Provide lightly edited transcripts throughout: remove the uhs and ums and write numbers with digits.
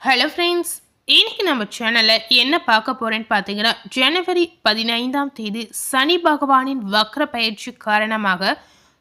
Hello friends, இன்னைக்கு நம்ம சேனலில் என்ன பார்க்க போகிறேன்னு பார்த்தீங்கன்னா, ஜனவரி 15ஆம் தேதி சனி பகவானின் வக்ர பயிற்சி காரணமாக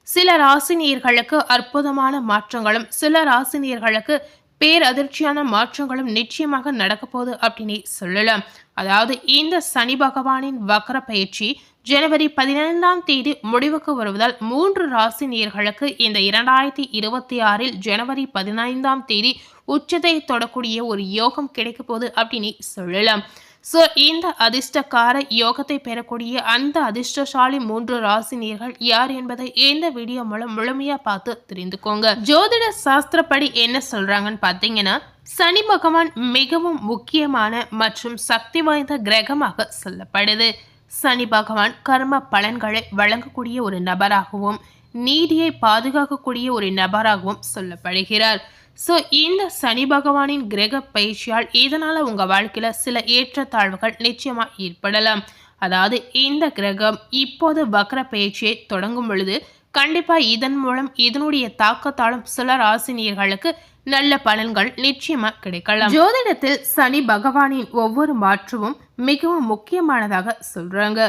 சில ராசினியர்களுக்கு அற்புதமான மாற்றங்களும், சில ராசினியர்களுக்கு பேரதிர்ச்சியான மாற்றங்களும் நிச்சயமாக நடக்க போகுது அப்படின்னு சொல்லலாம். அதாவது இந்த சனி பகவானின் வக்ர பயிற்சி ஜனவரி 15ஆம் தேதி முடிவுக்கு வருவதால் 3 ராசினியர்களுக்கு இந்த 2026 ஜனவரி 15ஆம் தேதி உச்சத்தை தொடக்கூடிய ஒரு யோகம் கிடைக்க போகுது அப்படின்னு சொல்லலாம். ஸோ இந்த அதிர்ஷ்டக்கார யோகத்தை பெறக்கூடிய அந்த அதிர்ஷ்டசாலி 3 ராசினியர்கள் யார் என்பதை இந்த வீடியோ மூலம் முழுமையா பார்த்து தெரிந்துக்கோங்க. ஜோதிட சாஸ்திரப்படி என்ன சொல்றாங்கன்னு பார்த்தீங்கன்னா, சனி பகவான் மிகவும் முக்கியமான மற்றும் சக்தி வாய்ந்த கிரகமாக சொல்லப்படுது. சனி பகவான் கர்ம பலன்களை வழங்கக்கூடிய ஒரு நபராகவும், நீதியை பாதுகாக்கக்கூடிய ஒரு நபராகவும் சொல்லப்படுகிறார். ஸோ இந்த சனி பகவானின் கிரக பயிற்சியால் இதனால் உங்கள் வாழ்க்கையில் சில ஏற்றத்தாழ்வுகள் நிச்சயமாக ஏற்படலாம். அதாவது இந்த கிரகம் இப்போது வக்ர பயிற்சியை தொடங்கும் பொழுது கண்டிப்பாக இதன் மூலம் இதனுடைய தாக்கத்தாலும் சில ராசினியர்களுக்கு நல்ல பலன்கள் நிச்சயமாக கிடைக்கலாம். ஜோதிடத்தில் சனி பகவானின் ஒவ்வொரு மாற்றமும் மிகவும் முக்கியமானதாக சொல்றாங்க.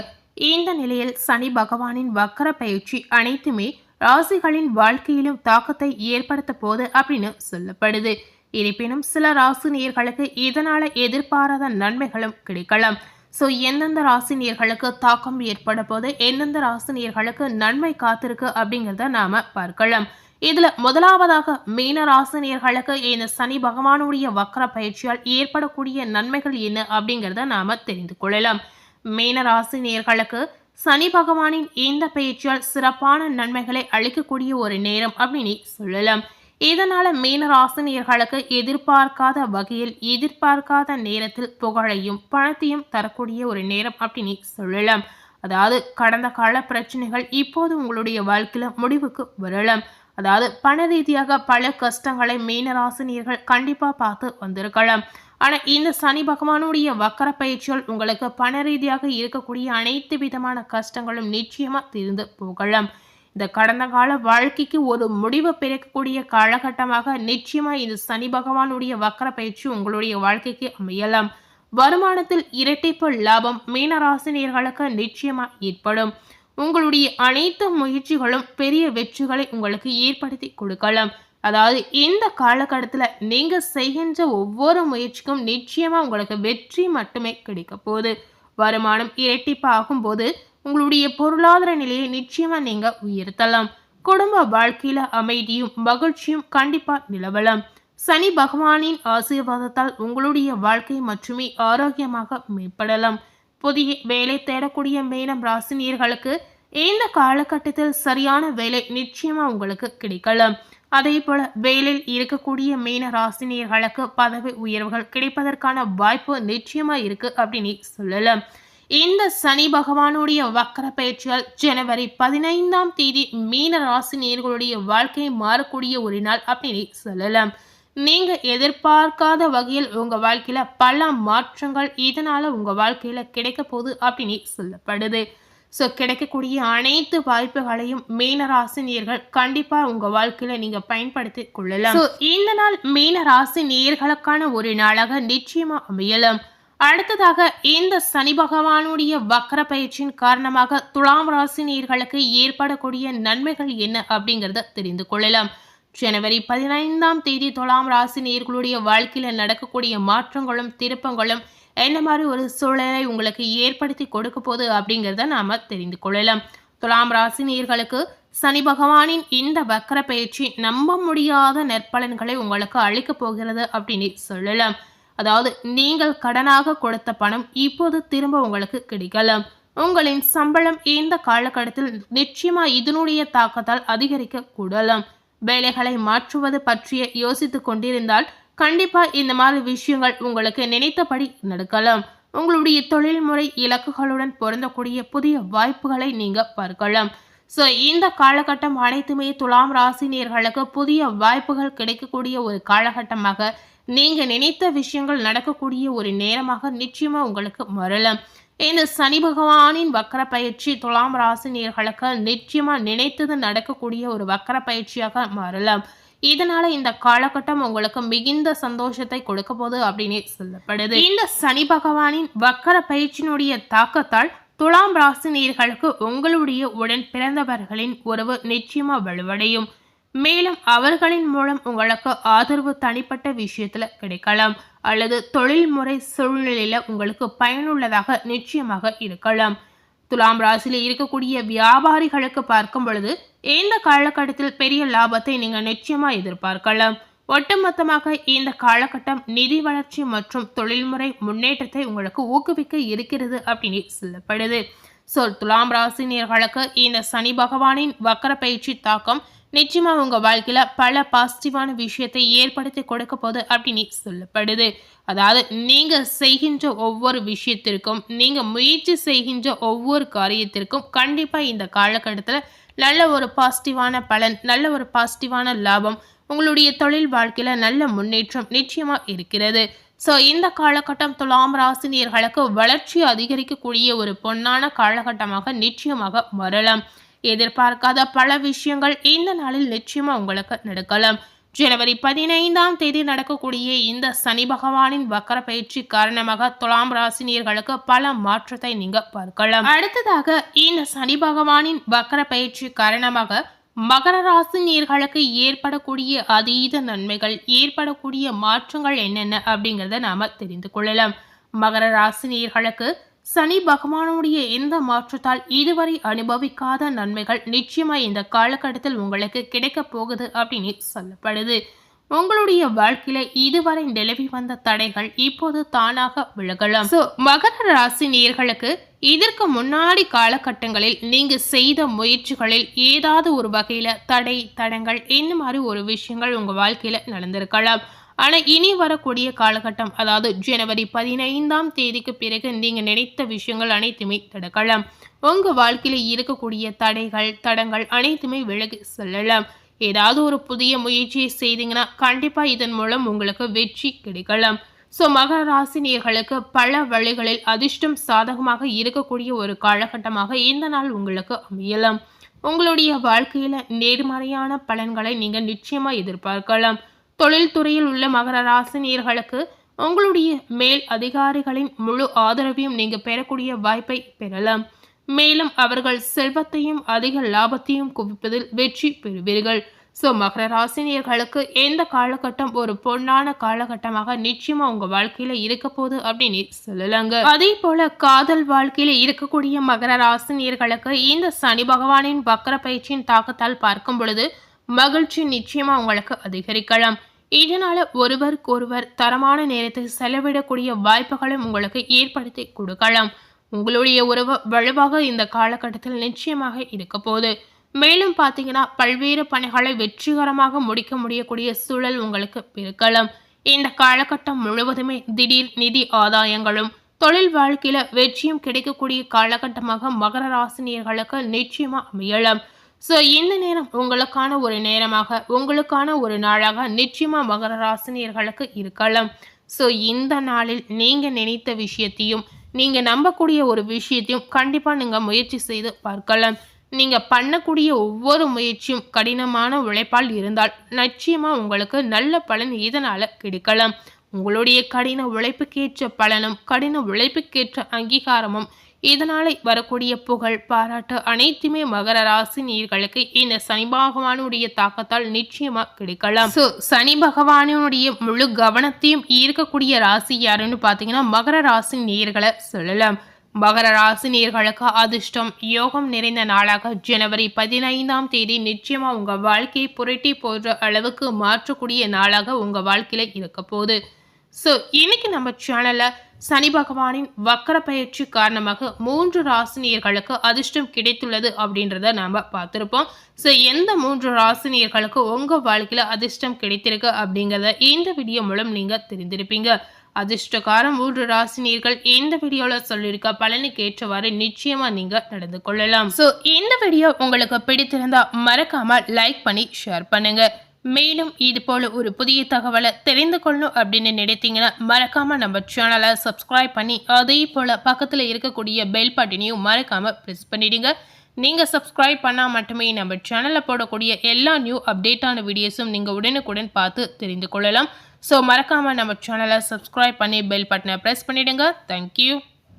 இந்த நிலையில் சனி பகவானின் வக்ர பயிற்சி அனைத்துமே ராசிகளின் வாழ்க்கையிலும் தாக்கத்தை ஏற்படுத்த போது அப்படின்னு சொல்லப்படுது. இருப்பினும் சில ராசினியர்களுக்கு இதனால எதிர்பாராத நன்மைகளும் கிடைக்கலாம். ஸோ எந்தெந்த ராசினியர்களுக்கு தாக்கம் ஏற்பட போது, எந்தெந்த ராசினியர்களுக்கு நன்மை காத்திருக்கு அப்படிங்கிறத நாம பார்க்கலாம். இதுல முதலாவதாக மீன ராசினியர்களுக்கு இந்த சனி பகவானுடைய வக்ர பயிற்சியால் ஏற்படக்கூடிய நன்மைகள் என்ன அப்படிங்கிறத நாம தெரிந்து கொள்ளலாம். மீன ராசினியர்களுக்கு சனி பகவானின் இந்த பயிற்சியால் சிறப்பான நன்மைகளை அளிக்கக்கூடிய ஒரு நேரம் அப்படின்னு சொல்லலாம். இதனால மீன ராசினியர்களுக்கு எதிர்பார்க்காத வகையில், எதிர்பார்க்காத நேரத்தில் புகழையும் பணத்தையும் தரக்கூடிய ஒரு நேரம் அப்படின்னு சொல்லலாம். அதாவது கடந்த கால பிரச்சனைகள் இப்போது உங்களுடைய வாழ்க்கையில முடிவுக்கு வரலாம். அதாவது பண ரீதியாக பல கஷ்டங்களை மீனராசினியர்கள் கண்டிப்பா பார்த்து வந்திருக்கலாம். ஆனா இந்த சனி பகவானுடைய வக்கர பயிற்சியால் உங்களுக்கு பண ரீதியாக இருக்கக்கூடிய அனைத்து விதமான கஷ்டங்களும் நிச்சயமா தீர்ந்து போகலாம். இந்த கடந்த கால வாழ்க்கைக்கு ஒரு முடிவு பிறக்கக்கூடிய காலகட்டமாக நிச்சயமா இந்த சனி பகவானுடைய வக்கர பயிற்சி உங்களுடைய வாழ்க்கைக்கு அமையலாம். வருமானத்தில் இரட்டிப்பு லாபம் மீனராசினியர்களுக்கு நிச்சயமா ஏற்படும். உங்களுடைய அனைத்து முயற்சிகளும் பெரிய வெற்றிகளை உங்களுக்கு ஏற்படுத்தி கொடுக்கலாம். அதாவது இந்த காலகட்டத்தில் நீங்க செய்கின்ற ஒவ்வொரு முயற்சிக்கும் நிச்சயமா உங்களுக்கு வெற்றி மட்டுமே கிடைக்க போகுது. வருமானம் இரட்டிப்பு ஆகும்போது உங்களுடைய பொருளாதார நிலையை நிச்சயமா நீங்க உயர்த்தலாம். குடும்ப வாழ்க்கையில அமைதியும் மகிழ்ச்சியும் கண்டிப்பா நிலவலாம். சனி பகவானின் ஆசீர்வாதத்தால் உங்களுடைய வாழ்க்கை மட்டுமே ஆரோக்கியமாக மேம்படலாம். புதிய வேலை தேடக்கூடிய மீனம் ராசினியர்களுக்கு இந்த காலகட்டத்தில் சரியான வேலை நிச்சயமா உங்களுக்கு கிடைக்கலாம். அதே போல வேலையில் இருக்கக்கூடிய மீன ராசினியர்களுக்கு பதவி உயர்வுகள் கிடைப்பதற்கான வாய்ப்பு நிச்சயமா இருக்கு அப்படின்னு சொல்லலாம். இந்த சனி பகவானுடைய வக்கர பயிற்சியால் ஜனவரி 15ஆம் தேதி மீன ராசினியர்களுடைய வாழ்க்கையை மாறக்கூடிய ஒரு நாள் அப்படின்னு சொல்லலாம். நீங்க எதிர்பார்க்காத வகையில் உங்க வாழ்க்கையில பல மாற்றங்கள் இதனால உங்க வாழ்க்கையில கிடைக்க போகுது அப்படின்னு சொல்லப்படுது. ஸோ கிடைக்கக்கூடிய அனைத்து வாய்ப்புகளையும் மீன ராசினியர்கள் கண்டிப்பா உங்க வாழ்க்கையில நீங்க பயன்படுத்தி கொள்ளலாம். இந்த நாள் மீன ராசி நேயர்களுக்கான ஒரு நாளாக நிச்சயமா அமையலாம். அடுத்ததாக இந்த சனி பகவானுடைய வக்கர பயிற்சியின் காரணமாக துலாம் ராசி நேயர்களுக்கு ஏற்படக்கூடிய நன்மைகள் என்ன அப்படிங்கிறத தெரிந்து கொள்ளலாம். ஜனவரி 15ஆம் தேதி துலாம் ராசி நேயர்களுடைய வாழ்க்கையில நடக்கக்கூடிய மாற்றங்களும் திருப்பங்களும் என்ன மாதிரி ஒரு சூழலை உங்களுக்கு ஏற்படுத்தி கொடுக்க போகுது அப்படிங்கிறத நாம தெரிந்து கொள்ளலாம். துலாம் ராசி நேயர்களுக்கு சனி பகவானின் இந்த வக்கர பயிற்சி நம்ப முடியாத நற்பலன்களை உங்களுக்கு அளிக்க போகிறது அப்படின்னு சொல்லலாம். அதாவது நீங்கள் கடனாக கொடுத்த பணம் இப்போது திரும்ப உங்களுக்கு கிடைக்கலாம். உங்களின் சம்பளம் இந்த காலகட்டத்தில் நிச்சயமா இதனுடைய தாக்கத்தால் அதிகரிக்க கூடலாம். வேலைகளை மாற்றுவது பற்றிய யோசித்து கொண்டிருந்தால் கண்டிப்பா இந்த மாதிரி விஷயங்கள் உங்களுக்கு நினைத்தபடி நடக்கலாம். உங்களுடைய தொழில்முறை இலக்குகளுடன் பொருந்தக்கூடிய புதிய வாய்ப்புகளை நீங்க பார்க்கலாம். ஸோ இந்த காலகட்டம் அனைத்துமே துலாம் ராசினியர்களுக்கு புதிய வாய்ப்புகள் கிடைக்கக்கூடிய ஒரு காலகட்டமாக, நீங்க நினைத்த விஷயங்கள் நடக்கக்கூடிய ஒரு நேரமாக நிச்சயமா உங்களுக்கு வரலாம். இந்த சனி பகவானின் வக்கர பயிற்சி துலாம் ராசினியர்களுக்கு நிச்சயமா நினைத்தது நடக்கக்கூடிய ஒரு வக்கர பயிற்சியாக மாறலாம். இதனால இந்த காலகட்டம் உங்களுக்கு மிகுந்த சந்தோஷத்தை கொடுக்க போகுது அப்படின்னு சொல்லப்படுது. இந்த சனி பகவானின் வக்கர பயிற்சியினுடைய தாக்கத்தால் துலாம் ராசி நேயர்களுக்கு உங்களுடைய உடன் பிறந்தவர்களின் உறவு நிச்சயமா வலுவடையும். மேலும் அவர்களின் மூலம் உங்களுக்கு ஆதரவு தனிப்பட்ட விஷயத்துல கிடைக்கலாம் அல்லது தொழில்முறை சூழ்நிலையில உங்களுக்கு பயனுள்ளதாக நிச்சயமாக இருக்கலாம். துலாம் ராசியில் இருக்கக்கூடிய வியாபாரிகளுக்கு பார்க்கும் பொழுது இந்த காலகட்டத்தில் பெரிய லாபத்தை நீங்க நிச்சயமா எதிர்பார்க்கலாம். ஒட்டுமொத்தமாக இந்த காலகட்டம் நிதி வளர்ச்சி மற்றும் தொழில்முறை முன்னேற்றத்தை உங்களுக்கு ஊக்குவிக்க இருக்கிறது அப்படின்னு சொல்லப்படுது. துலாம் ராசினியர்களுக்கு இந்த சனி பகவானின் வக்கர பயிற்சி தாக்கம் நிச்சயமா உங்க வாழ்க்கையில பல பாசிட்டிவான விஷயத்தை ஏற்படுத்தி கொடுக்க போகுது அப்படின்னு சொல்லப்படுது. அதாவது நீங்க செய்கின்ற ஒவ்வொரு விஷயத்திற்கும், நீங்க முயற்சி செய்கின்ற ஒவ்வொரு காரியத்திற்கும் கண்டிப்பா இந்த காலகட்டத்துல நல்ல ஒரு பாசிட்டிவான பலன், நல்ல ஒரு பாசிட்டிவான லாபம், உங்களுடைய தொழில் வாழ்க்கையில நல்ல முன்னேற்றம் நிச்சயமா இருக்கிறது. இந்த காலகட்டம் துலாம் ராசினியர்களுக்கு வளர்ச்சி அதிகரிக்கக்கூடிய ஒரு பொன்னான காலகட்டமாக நிச்சயமாக வரலாம். எதிர்பார்க்காத பல விஷயங்கள் இந்த நாளில் நிச்சயமா உங்களுக்கு நடக்கலாம். ஜனவரி 15ஆம் தேதி நடக்கக்கூடிய இந்த சனி பகவானின் வக்கர பயிற்சி காரணமாக துலாம் ராசினியர்களுக்கு பல மாற்றத்தை நீங்க பார்க்கலாம். அடுத்ததாக இந்த சனி பகவானின் வக்கர பயிற்சி காரணமாக மகர ராசி நேயர்களுக்கு ஏற்படக்கூடிய அதீத நன்மைகள், ஏற்படக்கூடிய மாற்றங்கள் என்னென்ன அப்படிங்கிறத நாம தெரிந்து கொள்ளலாம். மகர ராசி நேயர்களுக்கு சனி பகவானுடைய இந்த மாற்றத்தால் இதுவரை அனுபவிக்காத நன்மைகள் நிச்சயமா இந்த காலகட்டத்தில் உங்களுக்கு கிடைக்க போகுது அப்படின்னு சொல்லப்படுது. உங்களுடைய வாழ்க்கையில இதுவரை நிலவி வந்த தடைகள் இப்போது தானாக விலகலாம். மகர ராசி நேயர்களுக்கு இதற்கு முன்னாடி காலகட்டங்களில் நீங்க செய்த முயற்சிகளில் ஏதாவது ஒரு வகையில தடங்கள் இந்த மாதிரி ஒரு விஷயங்கள் உங்க வாழ்க்கையில நடந்திருக்கலாம். ஆனா இனி வரக்கூடிய காலகட்டம், அதாவது ஜனவரி 15ஆம் தேதிக்கு பிறகு நீங்க நினைத்த விஷயங்கள் அனைத்துமே நடக்கலாம். உங்க வாழ்க்கையில இருக்கக்கூடிய தடங்கள் அனைத்துமே விலகி செல்லலாம். ஏதாவது ஒரு புதிய முயற்சியை செய்தீங்கன்னா கண்டிப்பா இதன் மூலம் உங்களுக்கு வெற்றி கிடைக்கலாம். மகர ராசினியர்களுக்கு பல வழிகளில் அதிர்ஷ்டம் சாதகமாக இருக்கக்கூடிய ஒரு காலகட்டமாக இந்த நாள் உங்களுக்கு அமையலாம். உங்களுடைய வாழ்க்கையில நேர்மறையான பலன்களை நீங்க நிச்சயமா எதிர்பார்க்கலாம். தொழில்துறையில் உள்ள மகர ராசினியர்களுக்கு உங்களுடைய மேல் அதிகாரிகளின் முழு ஆதரவையும் நீங்க பெறக்கூடிய வாய்ப்பை பெறலாம். மேலும் அவர்கள் செல்வத்தையும் அதிக லாபத்தையும் குவிப்பதில் வெற்றி பெறுவீர்கள். மகர ராசினியர்களுக்கு எந்த காலகட்டம் ஒரு பொன்னான காலகட்டமாக நிச்சயமா உங்க வாழ்க்கையில இருக்க போகுது அப்படின்னு சொல்லலாங்க. அதே போல காதல் வாழ்க்கையில இருக்கக்கூடிய மகர ராசினியர்களுக்கு இந்த சனி பகவானின் வக்கர பயிற்சியின் தாக்கத்தால் பார்க்கும் பொழுது மகிழ்ச்சி நிச்சயமா உங்களுக்கு அதிகரிக்கலாம். இதனால ஒருவருக்கொருவர் தரமான நேரத்தை செலவிடக்கூடிய வாய்ப்புகளும் உங்களுக்கு ஏற்படுத்தி கொடுக்கலாம். உங்களுடைய உறவு வலுவாக இந்த காலகட்டத்தில் நிச்சயமாக இருக்க போகுது. மேலும் பார்த்தீங்கன்னா பல்வேறு பணிகளை வெற்றிகரமாக முடிக்க முடியக்கூடிய சூழல் உங்களுக்கு இருக்கலாம். இந்த காலகட்டம் முழுவதுமே திடீர் நிதி ஆதாயங்களும் தொழில் வாழ்க்கையில வெற்றியும் கிடைக்கக்கூடிய காலகட்டமாக மகர ராசினியர்களுக்கு நிச்சயமா அமையலாம். இந்த நேரம் உங்களுக்கான ஒரு நேரமாக, உங்களுக்கான ஒரு நாளாக நிச்சயமா மகர ராசினியர்களுக்கு இருக்கலாம். இந்த நாளில் நீங்க நினைத்த விஷயத்தையும், நீங்க நம்பக்கூடிய ஒரு விஷயத்தையும் கண்டிப்பா நீங்க முயற்சி செய்து பார்க்கலாம். நீங்க பண்ணக்கூடிய ஒவ்வொரு முயற்சியும் கடினமான உழைப்பால் இருந்தால் நிச்சயமா உங்களுக்கு நல்ல பலன் இதனால கிடைக்கலாம். உங்களுடைய கடின உழைப்புக்கேற்ற பலனும், கடின உழைப்புக்கேற்ற அங்கீகாரமும், இதனால வரக்கூடிய புகழ், பாராட்டு அனைத்துமே மகர ராசி நேயர்களுக்கு இந்த சனி பகவானுடைய தாக்கத்தால் நிச்சயமா கிடைக்கலாம். சனி பகவானுடைய முழு கவனத்தையும் ஈர்க்கக்கூடிய ராசி யாருன்னு பாத்தீங்கன்னா மகர ராசி நேயர்களை சொல்லலாம். மகர ராசி நேயர்களுக்கு அதிர்ஷ்டம் யோகம் நிறைந்த நாளாக ஜனவரி 15ஆம் தேதி நிச்சயமா உங்க வாழ்க்கையை புரட்டி போன்ற அளவுக்கு மாற்றக்கூடிய நாளாக உங்க வாழ்க்கையில இருக்க போகுது. இன்னைக்கு நம்ம சேனல்ல சனி பகவானின் வக்கர பயிற்சி காரணமாக 3 ராசினியர்களுக்கு அதிர்ஷ்டம் கிடைத்துள்ளது அப்படின்றத நாம பார்த்திருப்போம். எந்த 3 ராசினியர்களுக்கு உங்க வாழ்க்கையில அதிர்ஷ்டம் கிடைத்திருக்கு அப்படிங்கிறத இந்த வீடியோ மூலம் நீங்க தெரிந்திருப்பீங்க. அதிர்ஷ்டக்காரம் 3 ராசினியர்கள் இந்த வீடியோல சொல்லியிருக்க பலனுக்கு ஏற்றவாறு நிச்சயமா நீங்க நடந்து கொள்ளலாம். இந்த வீடியோ உங்களுக்கு பிடித்திருந்தா மறக்காம லைக் பண்ணி ஷேர் பண்ணுங்க. மேலும் இது போல ஒரு புதிய தகவலை தெரிந்து கொள்ளணும் அப்படின்னு நினைத்தீங்கன்னா மறக்காம நம்ம சேனலை சப்ஸ்கிரைப் பண்ணி அதே போல பக்கத்துல இருக்கக்கூடிய பெல் பட்டனையும் மறக்காம பிரஸ் பண்ணிடுங்க. நீங்கள் சப்ஸ்கிரைப் பண்ணால் மட்டுமே நம்ம சேனலில் போடக்கூடிய எல்லா நியூ அப்டேட்டான வீடியோஸும் நீங்கள் உடனுக்குடன் பார்த்து தெரிந்து கொள்ளலாம். ஸோ மறக்காமல் நம்ம சேனலை சப்ஸ்கிரைப் பண்ணி பெல் பட்டனை ப்ரெஸ் பண்ணிவிடுங்க. தேங்க்யூ.